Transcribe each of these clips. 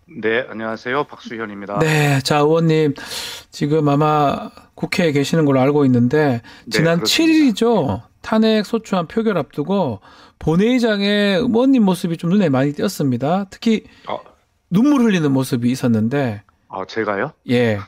네, 안녕하세요. 박수현입니다. 네, 자, 의원님, 지금 아마 국회에 계시는 걸로 알고 있는데, 네, 지난 그렇습니다. 네. 7일이죠. 탄핵 소추안 표결 앞두고 본회의장에 의원님 모습이 좀 눈에 많이 띄었습니다. 특히 아, 눈물 흘리는 모습이 있었는데, 제가요? 예,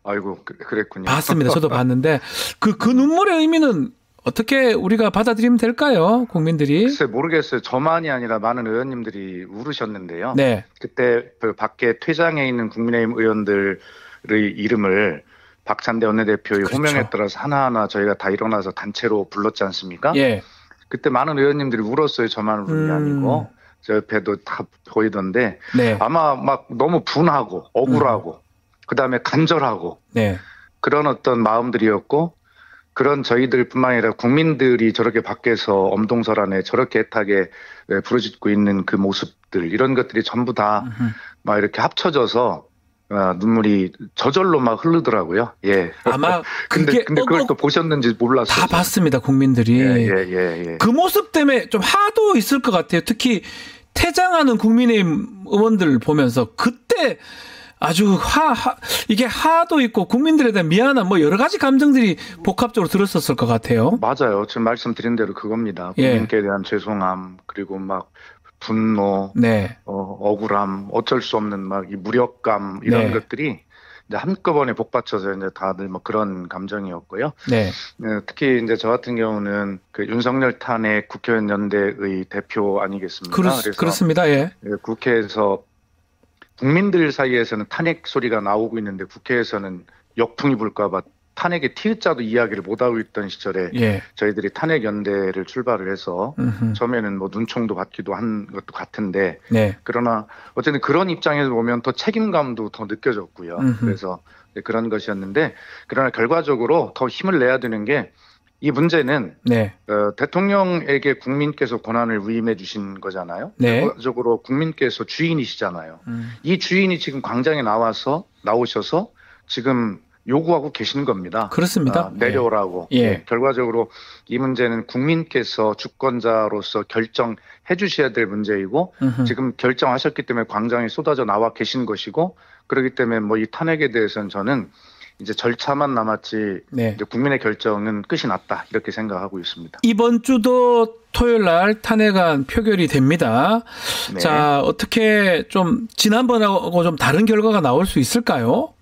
아이고, 그랬군요. 봤습니다. 저도 봤는데, 그 음, 눈물의 의미는 어떻게 우리가 받아들이면 될까요? 국민들이? 글쎄 모르겠어요. 저만이 아니라 많은 의원님들이 울으셨는데요. 네, 그때 그 밖에 퇴장해 있는 국민의힘 의원들의 이름을 박찬대 원내대표의 호명에 그렇죠. 따라서 하나하나 저희가 다 일어나서 단체로 불렀지 않습니까? 예, 그때 많은 의원님들이 울었어요. 저만 울은 게 음, 아니고. 저 옆에도 다 보이던데 네, 아마 막 너무 분하고 음, 억울하고 그다음에 간절하고 네, 그런 어떤 마음들이었고 그런 저희들뿐만 아니라 국민들이 저렇게 밖에서 엄동설 안에 저렇게 애타게 부르짖고 있는 그 모습들 이런 것들이 전부 다 음. 막 이렇게 합쳐져서 눈물이 저절로 막 흐르더라고요. 예. 아마 근데 그게 근데 그걸 또 보셨는지 몰랐어요, 다 저는. 봤습니다, 예, 국민들이. 예, 예, 예. 그 모습 때문에 좀 화도 있을 것 같아요. 특히 퇴장하는 국민의힘 의원들 보면서 그때 아주 이게 화도 있고 국민들에 대한 미안함 뭐 여러 가지 감정들이 복합적으로 들었었을 것 같아요. 맞아요. 지금 말씀드린 대로 그겁니다. 예. 국민께 대한 죄송함, 그리고 막 분노, 네. 억울함, 어쩔 수 없는 막 이 무력감 이런 네. 것들이 이제 한꺼번에 복받쳐서 이제 다들 뭐 그런 감정이었고요. 네. 특히 이제 저 같은 경우는 그 윤석열 탄핵 국회의원 연대의 대표 아니겠습니까? 그래서 그렇습니다. 예. 국회에서 국민들 사이에서는 탄핵 소리가 나오고 있는데 국회에서는 역풍이 불까 봐 탄핵의 티자도 이야기를 못하고 있던 시절에 예. 저희들이 탄핵 연대를 출발을 해서 음흠. 처음에는 뭐 눈총도 받기도 한 것도 같은데 네. 그러나 어쨌든 그런 입장에서 보면 더 책임감도 더 느껴졌고요. 음흠. 그래서 그런 것이었는데 그러나 결과적으로 더 힘을 내야 되는 게 이 문제는 네. 대통령에게 국민께서 권한을 위임해 주신 거잖아요. 네. 결과적으로 국민께서 주인이시잖아요. 음. 이 주인이 지금 광장에 나오셔서 지금 요구하고 계신 겁니다. 그렇습니다. 예. 내려오라고. 예, 예. 결과적으로 이 문제는 국민께서 주권자로서 결정해 주셔야 될 문제이고 음흠. 지금 결정하셨기 때문에 광장에 쏟아져 나와 계신 것이고 그렇기 때문에 뭐 이 탄핵에 대해서는 저는 이제 절차만 남았지 네. 이제 국민의 결정은 끝이 났다 이렇게 생각하고 있습니다. 이번 주도 토요일 날 탄핵안 표결이 됩니다. 네, 자, 어떻게 좀 지난번하고 좀 다른 결과가 나올 수 있을까요?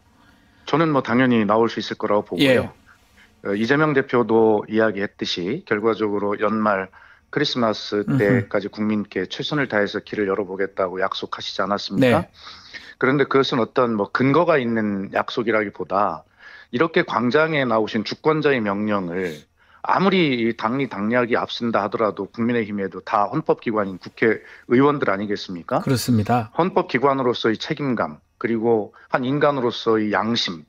저는 뭐 당연히 나올 수 있을 거라고 예. 보고요. 이재명 대표도 이야기했듯이 결과적으로 연말 크리스마스 음흠. 때까지 국민께 최선을 다해서 길을 열어보겠다고 약속하시지 않았습니까? 네. 그런데 그것은 어떤 뭐 근거가 있는 약속이라기보다 이렇게 광장에 나오신 주권자의 명령을 아무리 당리 당략이 앞선다 하더라도 국민의힘에도 다 헌법기관인 국회의원들 아니겠습니까? 그렇습니다. 헌법기관으로서의 책임감, 그리고 한 인간으로서의 양심,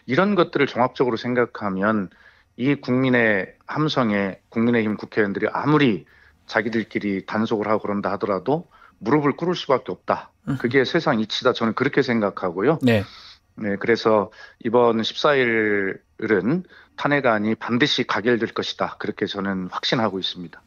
이런 것들을 종합적으로 생각하면 이 국민의 함성에 국민의힘 국회의원들이 아무리 자기들끼리 단속을 하고 그런다 하더라도 무릎을 꿇을 수밖에 없다. 그게 세상 이치다. 저는 그렇게 생각하고요. 네. 네, 그래서 이번 14일은 탄핵안이 반드시 가결될 것이다. 그렇게 저는 확신하고 있습니다.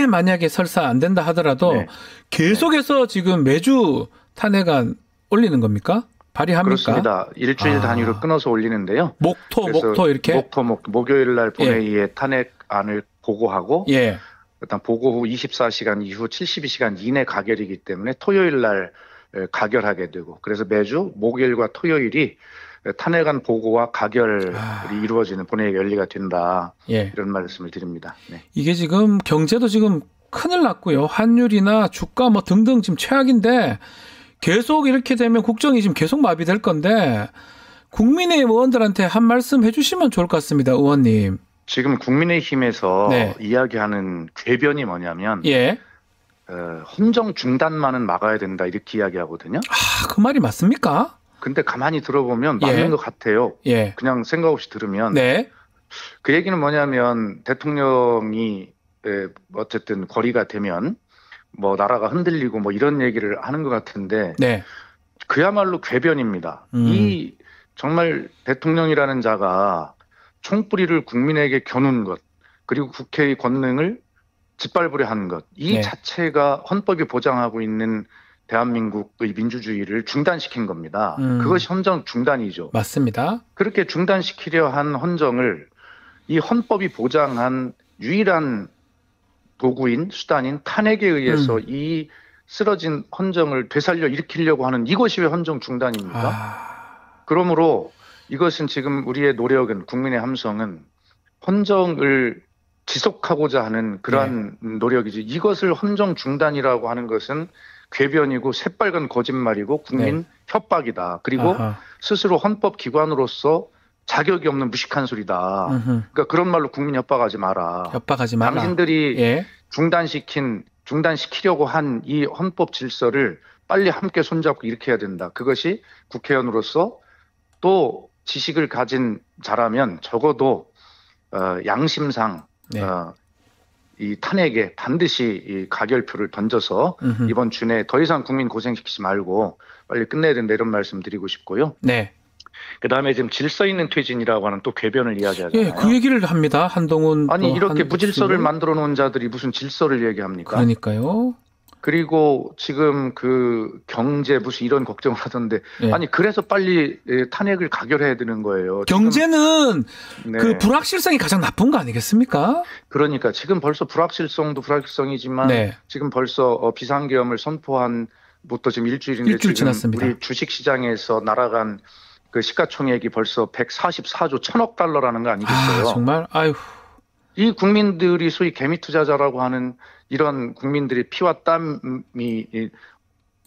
만약에 설사 안 된다 하더라도 네, 네. 계속해서 지금 매주 탄핵안 올리는 겁니까? 발의합니까? 그렇습니다. 일주일 단위로 아, 끊어서 올리는데요. 그래서 목토 이렇게? 목요일 날 예. 본회의에 탄핵안을 보고하고 예. 일단 보고 후 24시간 이후 72시간 이내 가결이기 때문에 토요일 날 가결하게 되고 그래서 매주 목요일과 토요일이 탄핵안 보고와 가결이 아, 이루어지는 본회의가 열리가 된다. 예. 이런 말씀을 드립니다. 네. 이게 지금 경제도 지금 큰일 났고요. 환율이나 주가 뭐 등등 지금 최악인데 계속 이렇게 되면 국정이 지금 계속 마비될 건데 국민의힘 의원들한테 한 말씀 해주시면 좋을 것 같습니다, 의원님. 지금 국민의힘에서 네. 이야기하는 궤변이 뭐냐면 예. 헌정 중단만은 막아야 된다 이렇게 이야기하거든요. 아, 그 말이 맞습니까? 근데 가만히 들어보면 맞는 예. 것 같아요. 예. 그냥 생각 없이 들으면 네. 그 얘기는 뭐냐면 대통령이 어쨌든 거리가 되면 뭐 나라가 흔들리고 뭐 이런 얘기를 하는 것 같은데 네. 그야말로 궤변입니다. 음. 이 정말 대통령이라는 자가 총뿌리를 국민에게 겨눈 것, 그리고 국회의 권능을 짓밟으려 한 것, 이 네. 자체가 헌법이 보장하고 있는 대한민국의 민주주의를 중단시킨 겁니다. 그것이 헌정 중단이죠. 맞습니다. 그렇게 중단시키려 한 헌정을 이 헌법이 보장한 유일한 도구인 수단인 탄핵에 의해서 이 쓰러진 헌정을 되살려 일으키려고 하는 이것이 왜 헌정 중단입니까? 그러므로 이것은 지금 우리의 노력은 국민의 함성은 헌정을 지속하고자 하는 그러한 노력이지 이것을 헌정 중단이라고 하는 것은 궤변이고 새빨간 거짓말이고 국민 협박이다. 그리고 스스로 헌법기관으로서 자격이 없는 무식한 소리다. 그러니까 그런 말로 국민 협박하지 마라. 협박하지 마라. 당신들이 중단시키려고 한 이 헌법 질서를 빨리 함께 손잡고 일으켜야 된다. 그것이 국회의원으로서 또 지식을 가진 자라면 적어도 양심상 이 탄핵에 반드시 이 가결표를 던져서 이번 주 내에 더 이상 국민 고생시키지 말고 빨리 끝내야 된다 이런 말씀 드리고 싶고요. 네. 그다음에 지금 질서 있는 퇴진이라고 하는 또 궤변을 이야기하잖아요. 예, 그 얘기를 합니다. 한동훈. 아니 이렇게 무질서를 만들어 놓은 자들이 무슨 질서를 얘기합니까? 그러니까요. 그리고 지금 그 경제 무슨 이런 걱정을 하던데 아니 그래서 빨리 탄핵을 가결해야 되는 거예요. 경제는 그 불확실성이 가장 나쁜 거 아니겠습니까? 그러니까 지금 벌써 불확실성도 불확실성이지만 지금 벌써 비상계엄을 선포한 부터 지금 일주일인데 일주일 지금 지났습니다. 우리 주식시장에서 날아간 그 시가총액이 벌써 144조 1000억 달러라는 거 아니겠어요? 정말 아유. 이 국민들이 소위 개미 투자자라고 하는 이런 국민들의 피와 땀이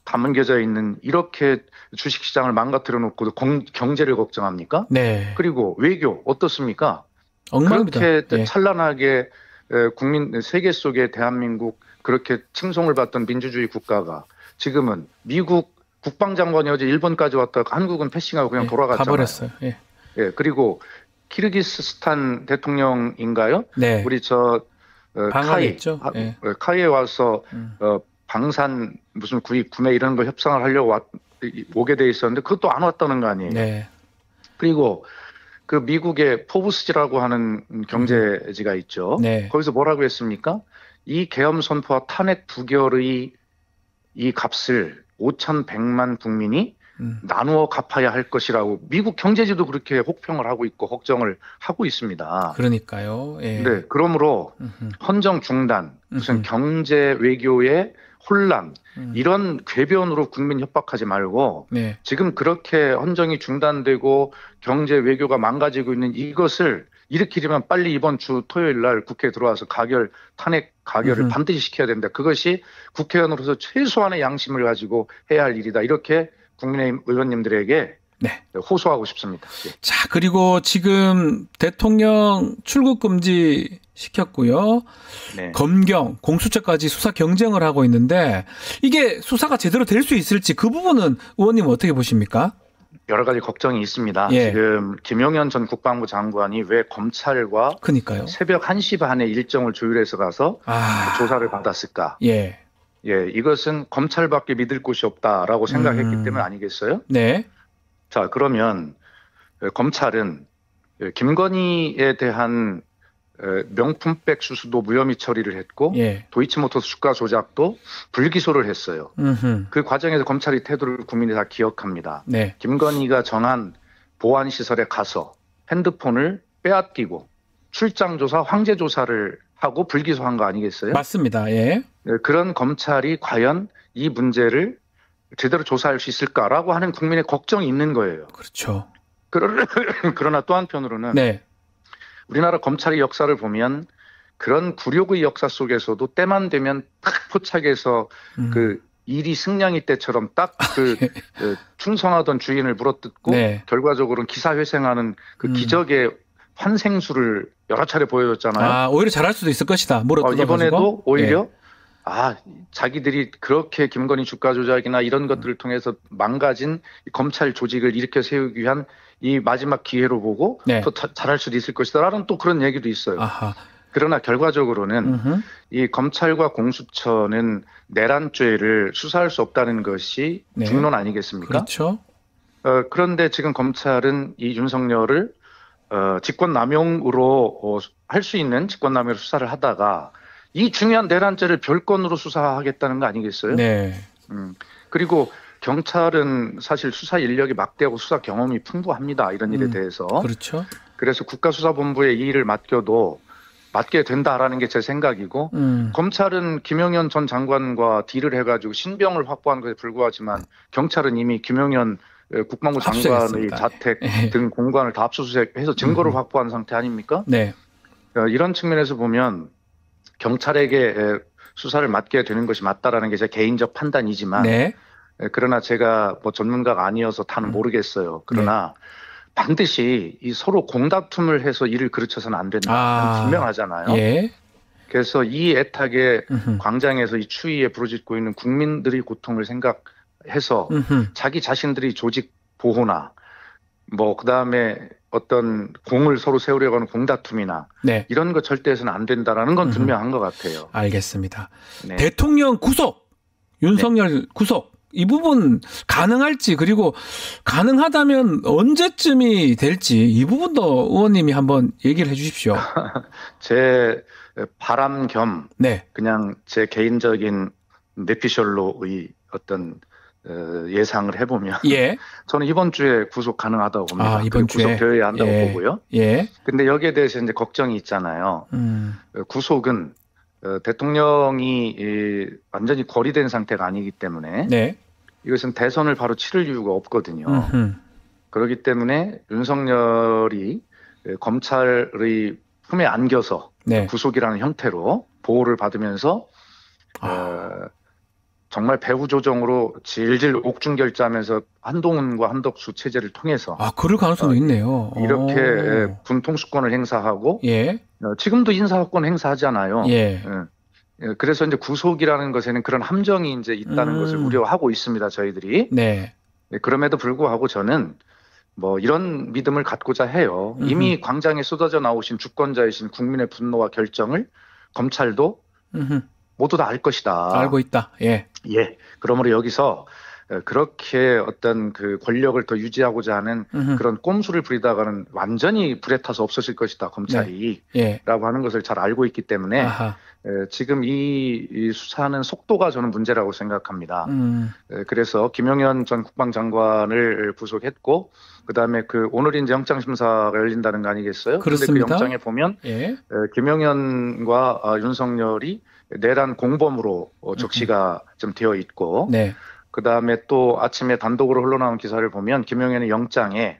담겨져 있는 이렇게 주식시장을 망가뜨려 놓고 경제를 걱정합니까? 네. 그리고 외교 어떻습니까? 엉망입니다. 그렇게 찬란하게 국민 세계 속에 대한민국 그렇게 칭송을 받던 민주주의 국가가 지금은 미국 국방장관이 어제 일본까지 왔다가 한국은 패싱하고 그냥 돌아갔잖아요. 가버렸어요. 예. 그리고 키르기스스탄 대통령인가요? 네. 우리 카이에 와서 방산 무슨 구매 이런 거 협상을 하려고 오게 돼 있었는데 그것도 안 왔다는 거 아니에요. 네. 그리고 그 미국의 포브스지라고 하는 경제지가 있죠. 거기서 뭐라고 했습니까? 이 계엄 선포와 탄핵 부결의 이 값을 5,100만 국민이 나누어 갚아야 할 것이라고 미국 경제지도 그렇게 혹평을 하고 있고 걱정을 하고 있습니다. 그러니까요. 예. 네, 그러므로 헌정 중단, 무슨 경제 외교의 혼란 이런 궤변으로 국민 협박하지 말고 지금 그렇게 헌정이 중단되고 경제 외교가 망가지고 있는 이것을 일으키려면 빨리 이번 주 토요일 날 국회에 들어와서 탄핵 가결을 반드시 시켜야 된다. 그것이 국회의원으로서 최소한의 양심을 가지고 해야 할 일이다. 이렇게 국민의힘 의원님들에게 호소하고 싶습니다. 자, 그리고 지금 대통령 출국 금지 시켰고요. 검경, 공수처까지 수사 경쟁을 하고 있는데 이게 수사가 제대로 될 수 있을지 그 부분은 의원님 어떻게 보십니까? 여러 가지 걱정이 있습니다. 지금 김용현 전 국방부 장관이 왜 검찰과 새벽 1시 반에 일정을 조율해서 가서 조사를 받았을까? 이것은 검찰밖에 믿을 곳이 없다라고 생각했기 때문 아니겠어요? 자, 그러면 검찰은 김건희에 대한 명품백 수수도 무혐의 처리를 했고 도이치모터스 주가 조작도 불기소를 했어요. 그 과정에서 검찰의 태도를 국민이 다 기억합니다. 김건희가 정한 보안시설에 가서 핸드폰을 빼앗기고 출장조사, 황제조사를 하고 불기소한 거 아니겠어요? 맞습니다. 그런 검찰이 과연 이 문제를 제대로 조사할 수 있을까라고 하는 국민의 걱정이 있는 거예요. 그렇죠. 그러나 또 한편으로는 우리나라 검찰의 역사를 보면 그런 굴욕의 역사 속에서도 때만 되면 딱 포착해서 그 일이 승냥이 때처럼 딱 그 충성하던 주인을 물어뜯고 결과적으로는 기사회생하는 그 기적의 환생수를 여러 차례 보여줬잖아요. 오히려 잘할 수도 있을 것이다. 이번에도 오히려 자기들이 그렇게 김건희 주가 조작이나 이런 것들을 통해서 망가진 검찰 조직을 일으켜 세우기 위한 이 마지막 기회로 보고 더 잘할 수도 있을 것이다라는 또 그런 얘기도 있어요. 그러나 결과적으로는 이 검찰과 공수처는 내란죄를 수사할 수 없다는 것이 중론 아니겠습니까? 그렇죠. 그런데 지금 검찰은 이 윤석열을 직권남용으로 할 수 있는 직권남용으로 수사를 하다가 이 중요한 내란죄를 별건으로 수사하겠다는 거 아니겠어요? 그리고 경찰은 사실 수사 인력이 막대하고 수사 경험이 풍부합니다. 이런 일에 대해서. 그렇죠. 그래서 국가수사본부에 이 일을 맡게 된다라는 게 제 생각이고 검찰은 김용현 전 장관과 딜을 해가지고 신병을 확보한 것에 불구하지만 경찰은 이미 김용현 국방부 장관의 압수수색했습니다. 자택 등 공간을 다 압수수색해서 증거를 확보한 상태 아닙니까? 네. 이런 측면에서 보면 경찰에게 수사를 맡게 되는 것이 맞다라는 게 제 개인적 판단이지만 네. 그러나 제가 뭐 전문가가 아니어서 다는 모르겠어요. 그러나 반드시 이 서로 공다툼을 해서 일을 그르쳐서는 안 된다. 분명하잖아요. 예. 그래서 이 애타게 광장에서 이 추위에 부르짖고 있는 국민들의 고통을 생각해서 자기 자신들이 조직 보호나 뭐 그다음에 어떤 공을 서로 세우려고 하는 공다툼이나 네. 이런 거 절대 해서는 안 된다라는 건 분명한 것 같아요. 알겠습니다. 네. 대통령 구속, 윤석열 구속 이 부분 가능할지 그리고 가능하다면 언제쯤이 될지 이 부분도 의원님이 한번 얘기를 해 주십시오. 제 바람 겸 네. 그냥 제 개인적인 내피셜로의 어떤 예상을 해보면 예. 저는 이번 주에 구속 가능하다고 봅니다. 이번 주에 구속되어야 한다고 보고요. 예. 근데 여기에 대해서 이제 걱정이 있잖아요. 구속은 대통령이 완전히 고리된 상태가 아니기 때문에 네. 이것은 대선을 바로 치를 이유가 없거든요. 그렇기 때문에 윤석열이 검찰의 품에 안겨서 네. 구속이라는 형태로 보호를 받으면서 정말 배후 조정으로 질질 옥중결제하면서 한동훈과 한덕수 체제를 통해서 그럴 가능성도 있네요. 이렇게 군통수권을 행사하고 예. 지금도 인사권 행사하잖아요. 예. 그래서 이제 구속이라는 것에는 그런 함정이 이제 있다는 것을 우려하고 있습니다. 저희들이. 네. 그럼에도 불구하고 저는 뭐 이런 믿음을 갖고자 해요. 이미 광장에 쏟아져 나오신 주권자이신 국민의 분노와 결정을 검찰도 모두 다 알 것이다. 알고 있다. 예. 예. 그러므로 여기서 그렇게 어떤 그 권력을 더 유지하고자 하는 그런 꼼수를 부리다가는 완전히 불에 타서 없어질 것이다. 검찰이. 네. 예. 라고 하는 것을 잘 알고 있기 때문에 지금 이 수사는 속도가 저는 문제라고 생각합니다. 그래서 김용현 전 국방장관을 구속했고 그다음에 오늘 이제 영장심사가 열린다는 거 아니겠어요? 그런데 그 영장에 보면 예. 김용현과 윤석열이 내란 공범으로 적시가 좀 되어 있고 네. 그다음에 또 아침에 단독으로 흘러나온 기사를 보면 김용현의 영장에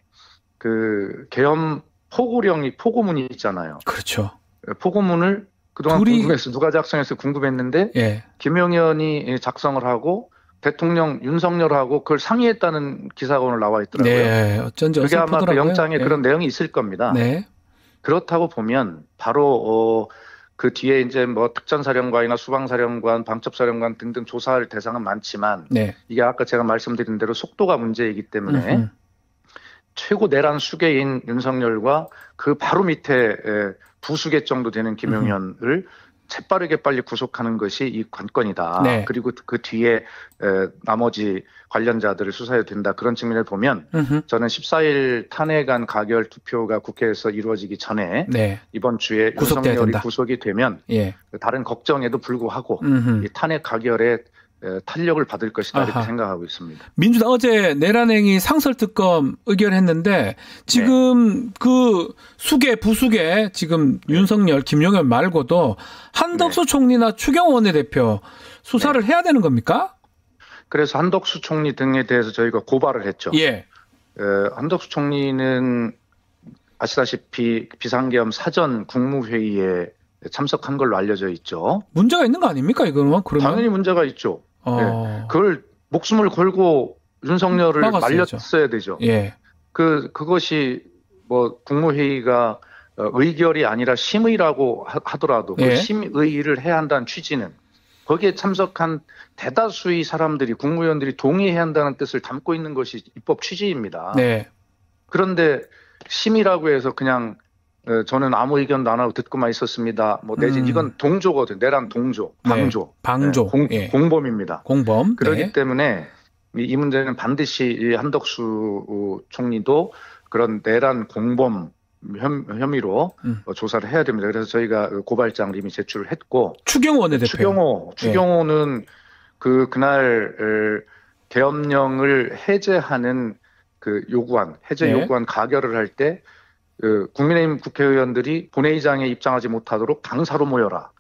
계엄 포고문이 있잖아요. 그렇죠. 포고문을 그동안 궁금했어. 누가 작성해서 궁금했는데 예. 김용현이 작성을 하고 대통령 윤석열하고 그걸 상의했다는 기사가 오늘 나와 있더라고요. 네, 어쩐지 그게 아마 그 영장에 네. 그런 내용이 있을 겁니다. 네. 그렇다고 보면 바로 그 뒤에 이제 뭐 특전사령관이나 수방사령관, 방첩사령관 등등 조사할 대상은 많지만 네. 이게 아까 제가 말씀드린 대로 속도가 문제이기 때문에 최고 내란 수괴인 윤석열과 그 바로 밑에 부수계 정도 되는 김용현을 재빠르게 빨리 구속하는 것이 이 관건이다. 네. 그리고 그 뒤에 나머지 관련자들을 수사해야 된다. 그런 측면을 보면 저는 14일 탄핵안 가결 투표가 국회에서 이루어지기 전에 네. 이번 주에 구속돼야 윤석열이 된다. 구속이 되면 예. 다른 걱정에도 불구하고 이 탄핵 가결에 탄력을 받을 것이다 이렇게 생각하고 있습니다. 민주당 어제 내란행위 상설특검 의결했는데 지금 그 수계 부수계 지금 윤석열 김용현 말고도 한덕수 총리나 추경호 원내대표 수사를 해야 되는 겁니까? 그래서 한덕수 총리 등에 대해서 저희가 고발을 했죠. 예. 한덕수 총리는 아시다시피 비상계엄 사전 국무회의에 참석한 걸로 알려져 있죠. 문제가 있는 거 아닙니까 이거는? 그러면? 당연히 문제가 있죠. 네. 그걸 목숨을 걸고 윤석열을 말렸어야 되죠. 예. 그것이 뭐 국무회의가 의결이 아니라 심의라고 하더라도 그 심의를 해야 한다는 취지는 거기에 참석한 대다수의 사람들이 국무위원들이 동의해야 한다는 뜻을 담고 있는 것이 입법 취지입니다. 네. 그런데 심의라고 해서 그냥 저는 아무 의견도 안 하고 듣고만 있었습니다. 뭐 내진 이건 동조거든. 내란 동조, 방조, 방조, 공범입니다. 공범. 그렇기 때문에 이 문제는 반드시 한덕수 총리도 그런 내란 공범 혐의로 조사를 해야 됩니다. 그래서 저희가 고발장을 이미 제출을 했고 추경호 원내대표. 추경호는 그날 계엄령을 해제하는 그 해제 네. 요구안 가결을 할 때 그 국민의힘 국회의원들이 본회의장에 입장하지 못하도록 당사로 모여라.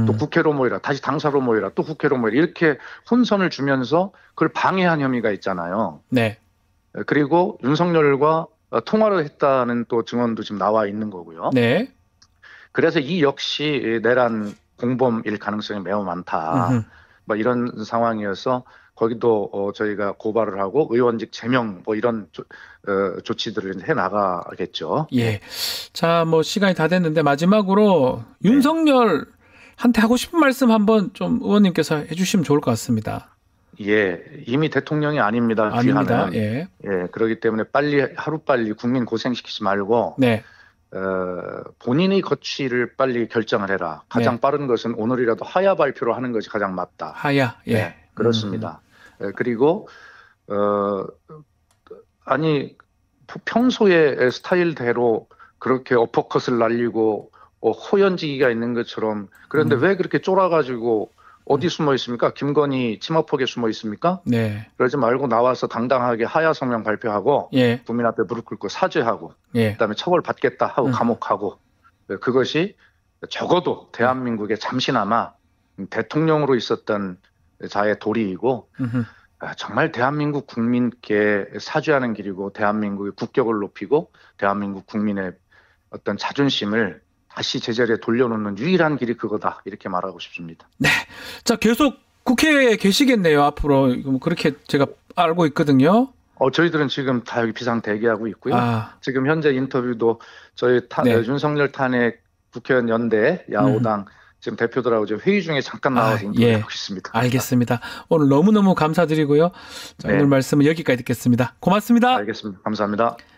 또 국회로 모여라. 다시 당사로 모여라. 또 국회로 모여라. 이렇게 혼선을 주면서 그걸 방해한 혐의가 있잖아요. 네. 그리고 윤석열과 통화를 했다는 또 증언도 지금 나와 있는 거고요. 네. 그래서 이 역시 내란 공범일 가능성이 매우 많다. 뭐 이런 상황이어서 거기도 저희가 고발을 하고 의원직 제명 뭐 이런 조치들을 해 나가겠죠. 예. 자, 뭐 시간이 다 됐는데 마지막으로 윤석열한테 하고 싶은 말씀 한번 좀 의원님께서 해주시면 좋을 것 같습니다. 예, 이미 대통령이 아닙니다. 아닙니다. 귀하는. 예. 예, 그렇기 때문에 하루빨리 국민 고생시키지 말고 네. 본인의 거취를 빨리 결정을 해라. 가장 네. 빠른 것은 오늘이라도 하야 발표로 하는 것이 가장 맞다. 하야. 예. 네, 그렇습니다. 그리고 아니 평소의 스타일대로 그렇게 어퍼컷을 날리고 호연지기가 있는 것처럼 그런데 왜 그렇게 쫄아가지고 어디 숨어 있습니까? 김건희 치마폭에 숨어 있습니까? 네. 그러지 말고 나와서 당당하게 하야 성명 발표하고 예. 국민 앞에 무릎 꿇고 사죄하고 예. 그다음에 처벌 받겠다 하고 감옥하고 그것이 적어도 대한민국에 잠시나마 대통령으로 있었던 자의 도리이고 정말 대한민국 국민께 사죄하는 길이고 대한민국의 국격을 높이고 대한민국 국민의 어떤 자존심을 다시 제자리에 돌려놓는 유일한 길이 그거다 이렇게 말하고 싶습니다. 네. 자, 계속 국회에 계시겠네요. 앞으로 그렇게 제가 알고 있거든요. 저희들은 지금 다 여기 비상 대기하고 있고요. 지금 현재 인터뷰도 저희 네. 윤석열 탄핵 국회의원 연대 야오당 지금 대표들하고 지금 회의 중에 잠깐 나와서 인터뷰하고 있습니다. 알겠습니다. 오늘 너무너무 감사드리고요. 자, 네. 오늘 말씀은 여기까지 듣겠습니다. 고맙습니다. 알겠습니다. 감사합니다.